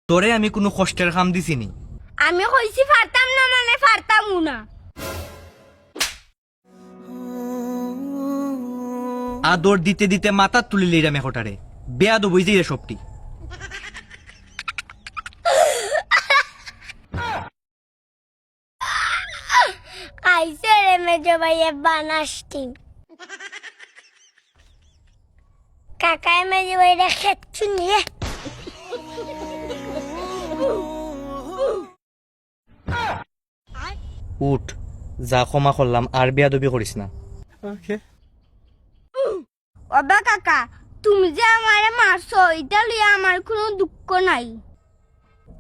তোরে আমি কোনো কষ্টের কাম দিছিনি। আমি কইছি পারতাম না মানে পারতাম না। আদর দিতে দিতে মাথা তুলি লইরাম এখটারে। বেয়াদব হই যাই সবটি। আইসে রে মেজো ভাইয়ে বানাসটি। কাকায় মেজো ভাইরে খেচ্ছু নিয়ে। উঠ, যা ক্ষমা করলাম, আর বেয়াদবি করিস না। ওবা কাকা, তুমি যে আমারে মারছো এটা লিয়ে আমার কোনো দুঃখ নাই,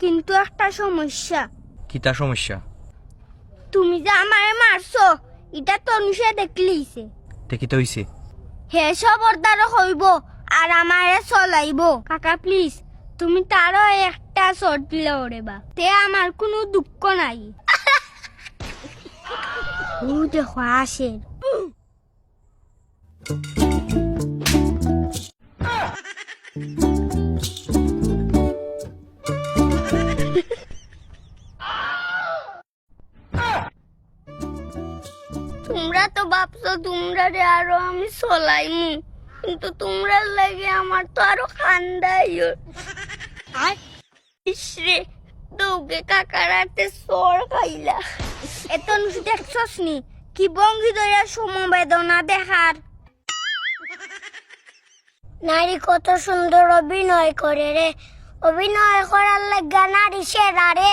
কিন্তু একটা সমস্যা। কিতা সমস্যা? তুমি যে আমারে মারছো এটা তনুষে দেখলিছে। দেখিতে হইছে। হে সবরদার হইব আর আমারে চলাইব। কাকা প্লিজ তুমি তারও একটা শট দিলে ওরে বা, তে আমার কোনো দুঃখ নাই। ও দেখো আসে। তোমরা তো ভাবছো তোমরা রে আরো আমি চলাইমু, কিন্তু তোমরা লাগে আমার তো আরো খান্দাই। ইসরে দৌগে কাকারাতে সর খাইলা। এত নুসু দেখছস নি কি বঙ্গি দয়া সমবেদনা দেখার। নারী কত সুন্দর অভিনয় করে রে, অভিনয় করার লাগা নারী সেরা রে।